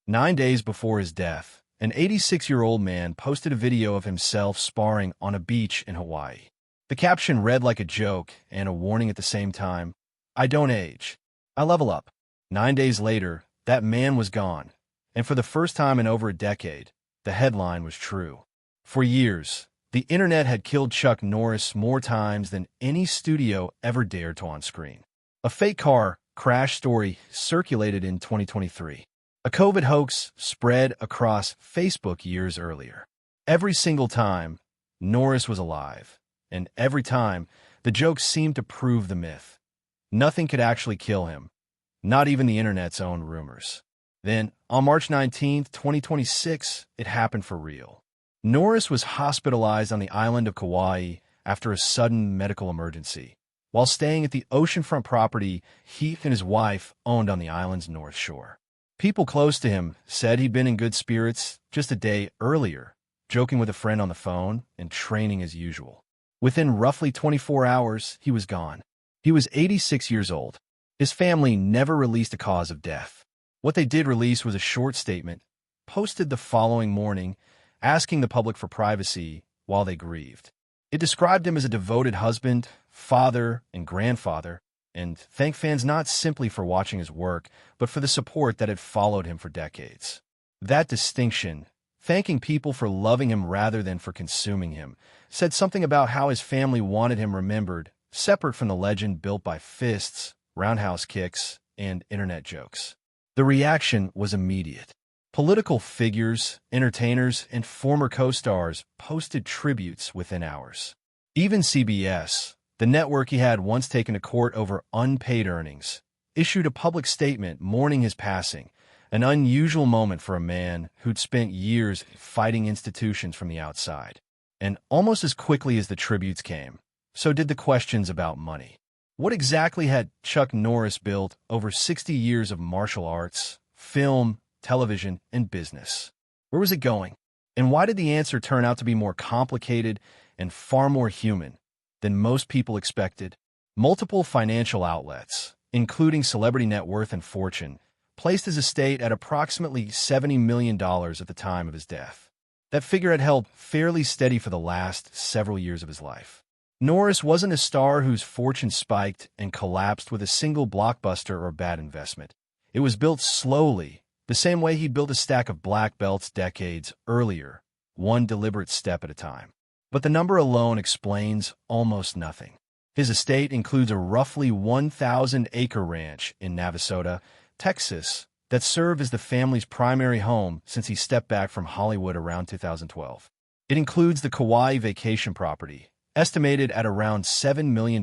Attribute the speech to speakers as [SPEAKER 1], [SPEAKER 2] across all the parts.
[SPEAKER 1] 9 days before his death, an 86-year-old man posted a video of himself sparring on a beach in Hawaii. The caption read like a joke and a warning at the same time: "I don't age. I level up." 9 days later, that man was gone, and for the first time in over a decade, the headline was true. For years, the internet had killed Chuck Norris more times than any studio ever dared to on-screen. A fake car crash story circulated in 2023. A COVID hoax spread across Facebook years earlier. Every single time, Norris was alive, and every time, the joke seemed to prove the myth. Nothing could actually kill him, not even the internet's own rumors. Then, on March 19, 2026, it happened for real. Norris was hospitalized on the island of Kauai after a sudden medical emergency, while staying at the oceanfront property he and his wife owned on the island's north shore. People close to him said he'd been in good spirits just a day earlier, joking with a friend on the phone and training as usual. Within roughly 24 hours, he was gone. He was 86 years old. His family never released a cause of death. What they did release was a short statement, posted the following morning, asking the public for privacy while they grieved. It described him as a devoted husband, father, and grandfather, and thanked fans not simply for watching his work, but for the support that had followed him for decades. That distinction, thanking people for loving him rather than for consuming him, said something about how his family wanted him remembered, separate from the legend built by fists, roundhouse kicks, and internet jokes. The reaction was immediate. Political figures, entertainers, and former co-stars posted tributes within hours. Even CBS, the network he had once taken to court over unpaid earnings, issued a public statement mourning his passing, an unusual moment for a man who'd spent years fighting institutions from the outside. And almost as quickly as the tributes came, so did the questions about money. What exactly had Chuck Norris built over 60 years of martial arts, film, television, and business? Where was it going? And why did the answer turn out to be more complicated and far more human than most people expected? Multiple financial outlets, including Celebrity Net Worth and Fortune, placed his estate at approximately $70 million at the time of his death. That figure had held fairly steady for the last several years of his life. Norris wasn't a star whose fortune spiked and collapsed with a single blockbuster or bad investment. It was built slowly, the same way he built a stack of black belts decades earlier, one deliberate step at a time. But the number alone explains almost nothing. His estate includes a roughly 1,000-acre ranch in Navasota, Texas, that served as the family's primary home since he stepped back from Hollywood around 2012. It includes the Kauai vacation property, estimated at around $7 million,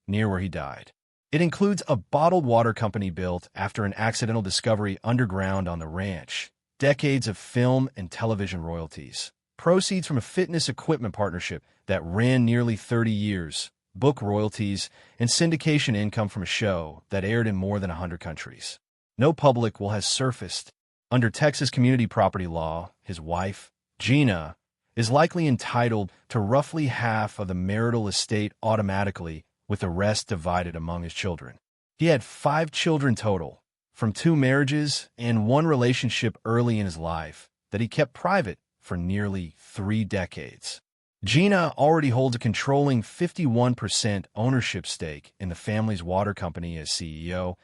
[SPEAKER 1] near where he died. It includes a bottled water company built after an accidental discovery underground on the ranch, decades of film and television royalties, proceeds from a fitness equipment partnership that ran nearly 30 years, book royalties, and syndication income from a show that aired in more than 100 countries. No public will have surfaced. Under Texas community property law, his wife, Gina, is likely entitled to roughly half of the marital estate automatically, with the rest divided among his children. He had 5 children total, from 2 marriages and 1 relationship early in his life that he kept private for nearly 3 decades. Gina already holds a controlling 51% ownership stake in the family's water company as CEO,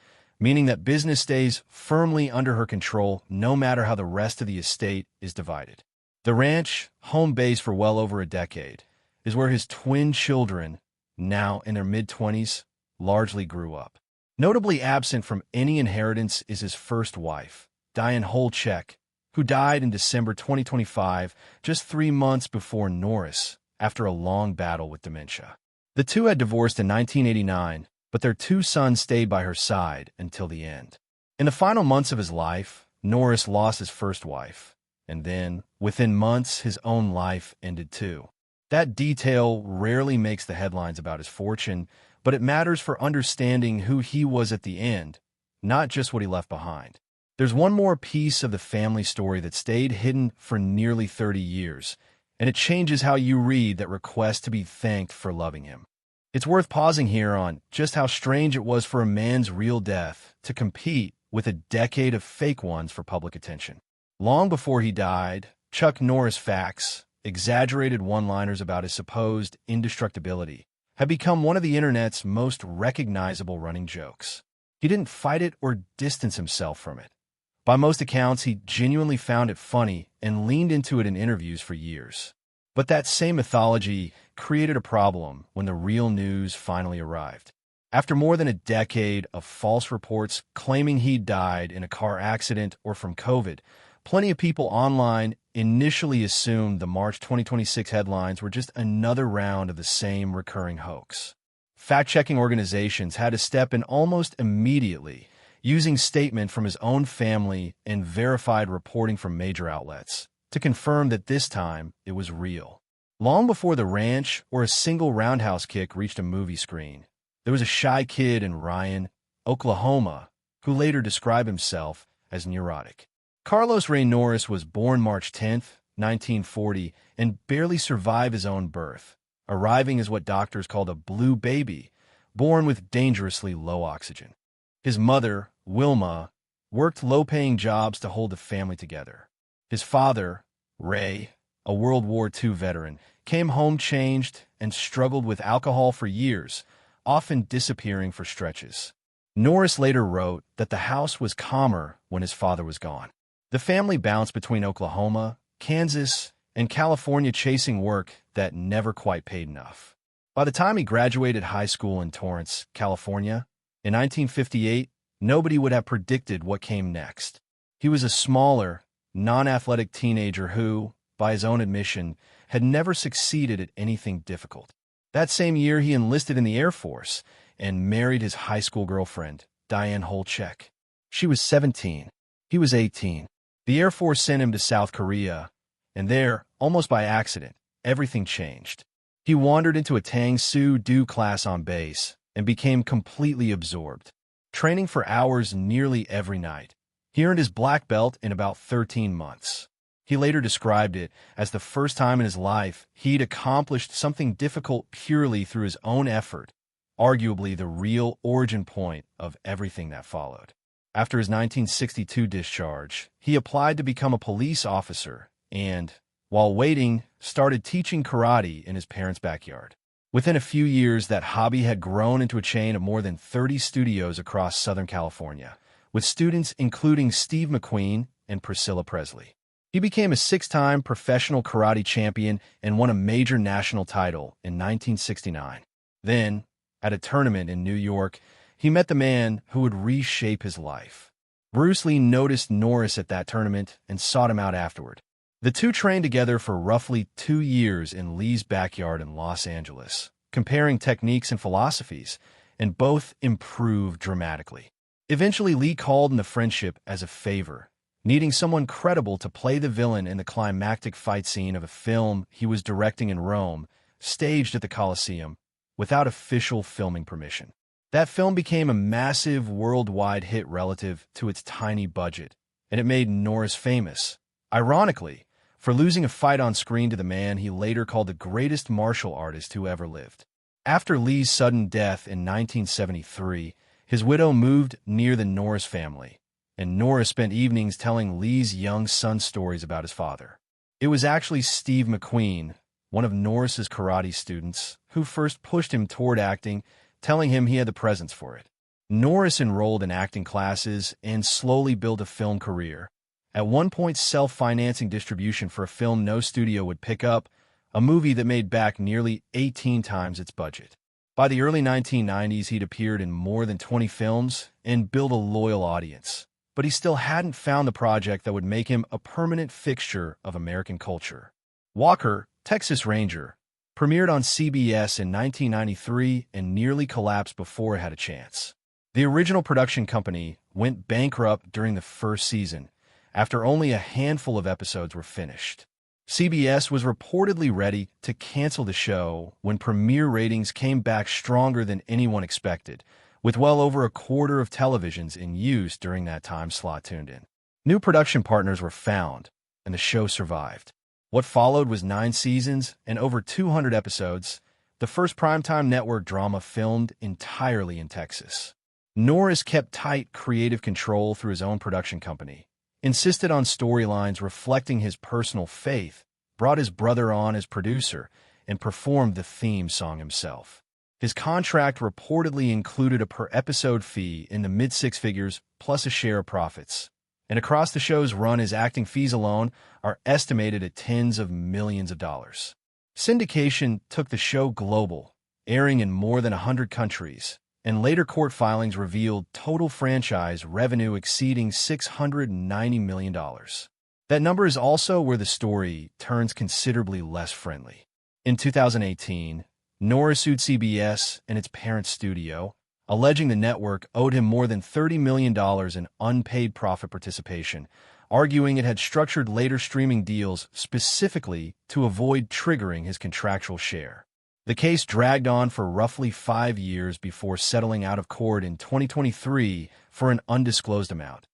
[SPEAKER 1] meaning that business stays firmly under her control no matter how the rest of the estate is divided. The ranch, home base for well over a decade, is where his twin children, now in their mid-20s, largely grew up. Notably absent from any inheritance is his first wife, Diane Holchek, who died in December 2025, just 3 months before Norris, after a long battle with dementia. The two had divorced in 1989, but their 2 sons stayed by her side until the end. In the final months of his life, Norris lost his first wife, and then, within months, his own life ended too. That detail rarely makes the headlines about his fortune, but it matters for understanding who he was at the end, not just what he left behind. There's one more piece of the family story that stayed hidden for nearly 30 years, and it changes how you read that request to be thanked for loving him. It's worth pausing here on just how strange it was for a man's real death to compete with a decade of fake ones for public attention. Long before he died, Chuck Norris facts, exaggerated one-liners about his supposed indestructibility, had become one of the internet's most recognizable running jokes. He didn't fight it or distance himself from it. By most accounts, he genuinely found it funny and leaned into it in interviews for years. But that same mythology created a problem when the real news finally arrived. After more than a decade of false reports claiming he died in a car accident or from COVID, plenty of people online initially assumed the March 2026 headlines were just another round of the same recurring hoax. Fact-checking organizations had to step in almost immediately, using statements from his own family and verified reporting from major outlets to confirm that this time it was real. Long before The Ranch or a single roundhouse kick reached a movie screen, there was a shy kid in Ryan, Oklahoma, who later described himself as neurotic. Carlos Ray Norris was born March 10, 1940, and barely survived his own birth, arriving as what doctors called a blue baby, born with dangerously low oxygen. His mother, Wilma, worked low-paying jobs to hold the family together. His father, Ray, a World War II veteran, came home changed and struggled with alcohol for years, often disappearing for stretches. Norris later wrote that the house was calmer when his father was gone. The family bounced between Oklahoma, Kansas, and California, chasing work that never quite paid enough. By the time he graduated high school in Torrance, California, in 1958, nobody would have predicted what came next. He was a smaller, non-athletic teenager who, by his own admission, had never succeeded at anything difficult. That same year, he enlisted in the Air Force and married his high school girlfriend, Diane Holchek. She was 17. He was 18. The Air Force sent him to South Korea, and there, almost by accident, everything changed. He wandered into a Tang Soo Do class on base and became completely absorbed, training for hours nearly every night. He earned his black belt in about 13 months. He later described it as the first time in his life he'd accomplished something difficult purely through his own effort, arguably the real origin point of everything that followed. After his 1962 discharge, he applied to become a police officer and, while waiting, started teaching karate in his parents' backyard. Within a few years, that hobby had grown into a chain of more than 30 studios across Southern California, with students including Steve McQueen and Priscilla Presley. He became a 6-time professional karate champion and won a major national title in 1969. Then, at a tournament in New York, he met the man who would reshape his life. Bruce Lee noticed Norris at that tournament and sought him out afterward. The two trained together for roughly 2 years in Lee's backyard in Los Angeles, comparing techniques and philosophies, and both improved dramatically. Eventually, Lee called in the friendship as a favor, needing someone credible to play the villain in the climactic fight scene of a film he was directing in Rome, staged at the Colosseum, without official filming permission. That film became a massive worldwide hit relative to its tiny budget, and it made Norris famous, ironically, for losing a fight on screen to the man he later called the greatest martial artist who ever lived. After Lee's sudden death in 1973, his widow moved near the Norris family, and Norris spent evenings telling Lee's young son stories about his father. It was actually Steve McQueen, one of Norris's karate students, who first pushed him toward acting, telling him he had the presence for it. Norris enrolled in acting classes and slowly built a film career, at one point self-financing distribution for a film no studio would pick up, a movie that made back nearly 18 times its budget. By the early 1990s, he'd appeared in more than 20 films and built a loyal audience, but he still hadn't found the project that would make him a permanent fixture of American culture. Walker, Texas Ranger, premiered on CBS in 1993 and nearly collapsed before it had a chance. The original production company went bankrupt during the first season, after only a handful of episodes were finished. CBS was reportedly ready to cancel the show when premiere ratings came back stronger than anyone expected, with well over a quarter of televisions in use during that time slot tuned in. New production partners were found, and the show survived. What followed was 9 seasons and over 200 episodes, the first primetime network drama filmed entirely in Texas. Norris kept tight creative control through his own production company, insisted on storylines reflecting his personal faith, brought his brother on as producer, and performed the theme song himself. His contract reportedly included a per-episode fee in the mid-six figures plus a share of profits. And across the show's run, his acting fees alone are estimated at tens of millions of dollars. Syndication took the show global, airing in more than 100 countries, and later court filings revealed total franchise revenue exceeding $690 million. That number is also where the story turns considerably less friendly. In 2018, Norris sued CBS and its parent studio, alleging the network owed him more than $30 million in unpaid profit participation, arguing it had structured later streaming deals specifically to avoid triggering his contractual share. The case dragged on for roughly 5 years before settling out of court in 2023 for an undisclosed amount.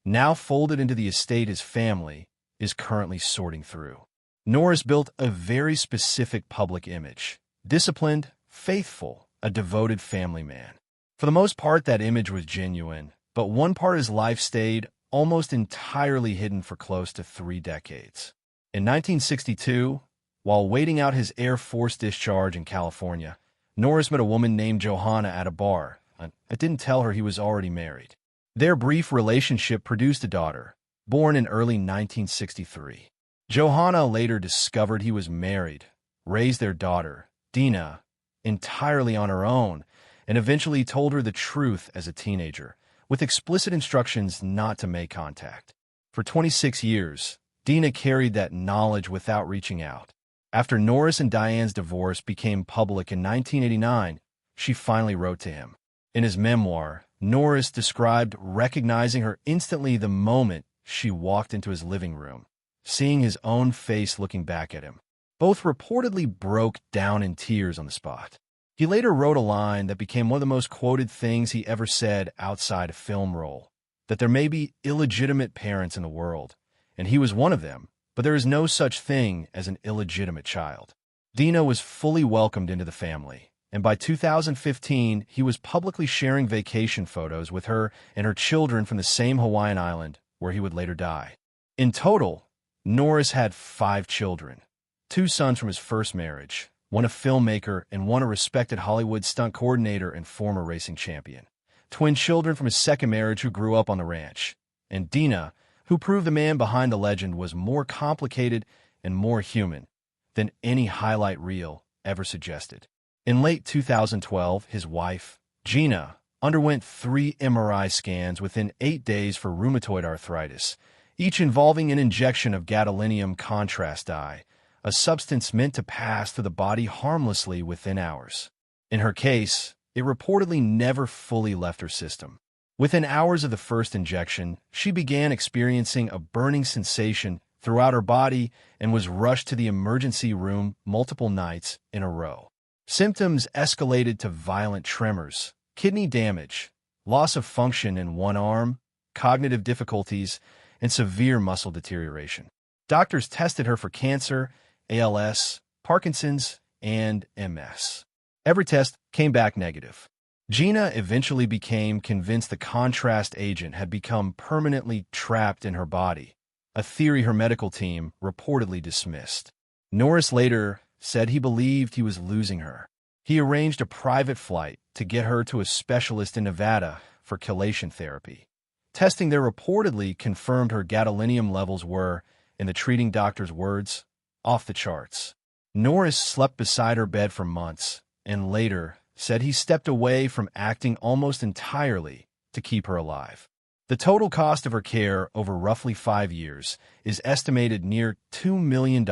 [SPEAKER 1] Now folded into the estate his family is currently sorting through. Norris built a very specific public image: disciplined, faithful, a devoted family man. For the most part, that image was genuine, but one part of his life stayed almost entirely hidden for close to 3 decades. In 1962, while waiting out his Air Force discharge in California, Norris met a woman named Johanna at a bar. It didn't tell her he was already married. Their brief relationship produced a daughter, born in early 1963. Johanna later discovered he was married, raised their daughter, Dina, entirely on her own, and eventually told her the truth as a teenager, with explicit instructions not to make contact. For 26 years, Dina carried that knowledge without reaching out. After Norris and Diane's divorce became public in 1989, she finally wrote to him. In his memoir, Norris described recognizing her instantly the moment she walked into his living room, seeing his own face looking back at him. Both reportedly broke down in tears on the spot. He later wrote a line that became one of the most quoted things he ever said outside a film role, that there may be illegitimate parents in the world, and he was one of them, but there is no such thing as an illegitimate child. Dina was fully welcomed into the family, and by 2015, he was publicly sharing vacation photos with her and her children from the same Hawaiian island where he would later die. In total, Norris had 5 children, 2 sons from his first marriage, one a filmmaker and one a respected Hollywood stunt coordinator and former racing champion, twin children from his second marriage who grew up on the ranch, and Dina, who proved the man behind the legend was more complicated and more human than any highlight reel ever suggested. In late 2012, his wife, Gina, underwent 3 MRI scans within 8 days for rheumatoid arthritis, each involving an injection of gadolinium contrast dye, a substance meant to pass through the body harmlessly within hours. In her case, it reportedly never fully left her system. Within hours of the first injection, she began experiencing a burning sensation throughout her body and was rushed to the emergency room multiple nights in a row. Symptoms escalated to violent tremors, kidney damage, loss of function in one arm, cognitive difficulties, and severe muscle deterioration. Doctors tested her for cancer, ALS, Parkinson's, and MS. Every test came back negative. Gina eventually became convinced the contrast agent had become permanently trapped in her body, a theory her medical team reportedly dismissed. Norris later said he believed he was losing her. He arranged a private flight to get her to a specialist in Nevada for chelation therapy. Testing there reportedly confirmed her gadolinium levels were, in the treating doctor's words, off the charts. Norris slept beside her bed for months, and later said he stepped away from acting almost entirely to keep her alive. The total cost of her care over roughly 5 years is estimated near $2 million,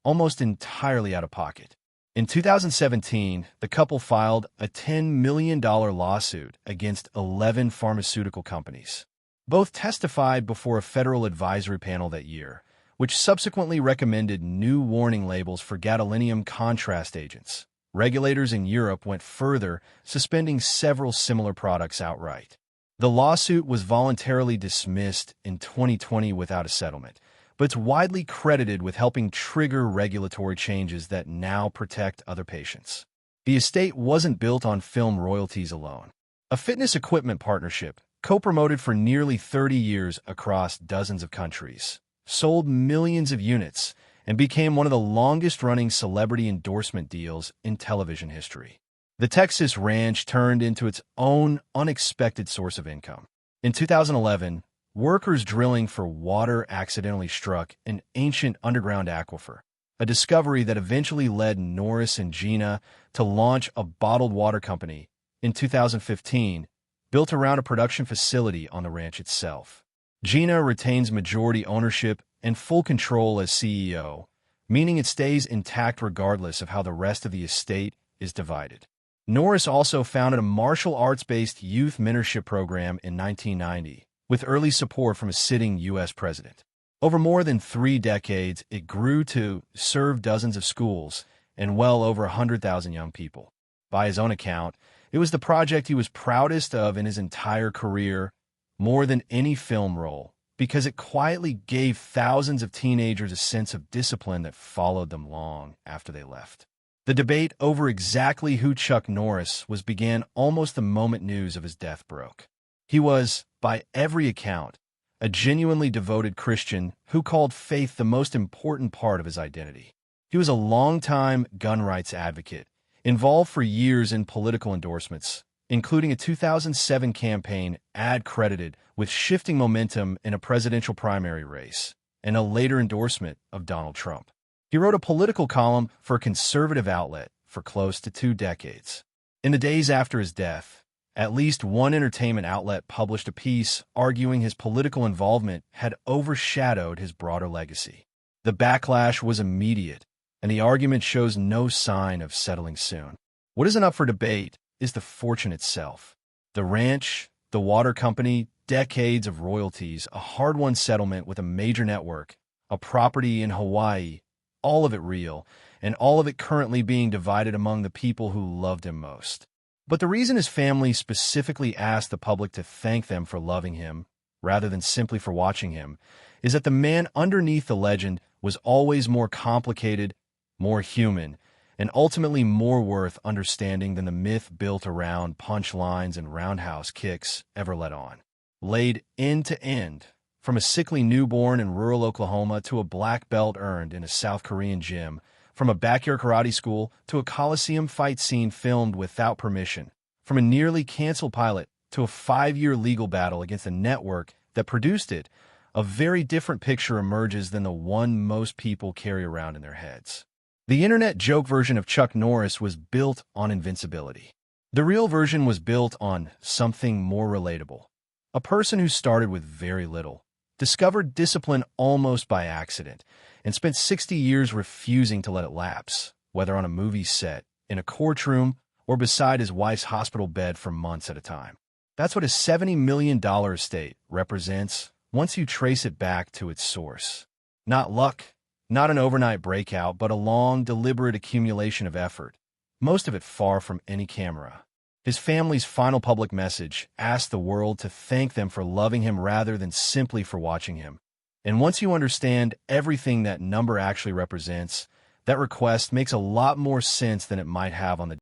[SPEAKER 1] almost entirely out of pocket. In 2017, the couple filed a $10 million lawsuit against 11 pharmaceutical companies. Both testified before a federal advisory panel that year, which subsequently recommended new warning labels for gadolinium contrast agents. Regulators in Europe went further, suspending several similar products outright. The lawsuit was voluntarily dismissed in 2020 without a settlement, but it's widely credited with helping trigger regulatory changes that now protect other patients. The estate wasn't built on film royalties alone. a fitness equipment partnership co-promoted for nearly 30 years across dozens of countries, sold millions of units, and became one of the longest-running celebrity endorsement deals in television history. The Texas ranch turned into its own unexpected source of income. In 2011, workers drilling for water accidentally struck an ancient underground aquifer, a discovery that eventually led Norris and Gina to launch a bottled water company in 2015, built around a production facility on the ranch itself. Gina retains majority ownership and full control as CEO, meaning it stays intact regardless of how the rest of the estate is divided. Norris also founded a martial arts-based youth mentorship program in 1990, with early support from a sitting U.S. president. Over more than 3 decades, it grew to serve dozens of schools and well over 100,000 young people. By his own account, it was the project he was proudest of in his entire career, more than any film role, because it quietly gave thousands of teenagers a sense of discipline that followed them long after they left. The debate over exactly who Chuck Norris was began almost the moment news of his death broke. He was, by every account, a genuinely devoted Christian who called faith the most important part of his identity. He was a longtime gun rights advocate, involved for years in political endorsements, including a 2007 campaign ad credited with shifting momentum in a presidential primary race, and a later endorsement of Donald Trump. He wrote a political column for a conservative outlet for close to 2 decades. In the days after his death, at least one entertainment outlet published a piece arguing his political involvement had overshadowed his broader legacy. The backlash was immediate, and the argument shows no sign of settling soon. What isn't up for debate is the fortune itself. The ranch, the water company, decades of royalties, a hard-won settlement with a major network, a property in Hawaii, all of it real, and all of it currently being divided among the people who loved him most. But the reason his family specifically asked the public to thank them for loving him, rather than simply for watching him, is that the man underneath the legend was always more complicated, more human, and ultimately more worth understanding than the myth built around punchlines and roundhouse kicks ever let on. Laid end to end, from a sickly newborn in rural Oklahoma to a black belt earned in a South Korean gym, from a backyard karate school to a Coliseum fight scene filmed without permission, from a nearly canceled pilot to a 5-year legal battle against a network that produced it, a very different picture emerges than the one most people carry around in their heads. The internet joke version of Chuck Norris was built on invincibility. The real version was built on something more relatable. A person who started with very little, discovered discipline almost by accident, and spent 60 years refusing to let it lapse, whether on a movie set, in a courtroom, or beside his wife's hospital bed for months at a time. That's what a $70 million estate represents once you trace it back to its source. Not luck, not an overnight breakout, but a long, deliberate accumulation of effort, most of it far from any camera. His family's final public message asked the world to thank them for loving him rather than simply for watching him. And once you understand everything that number actually represents, that request makes a lot more sense than it might have on the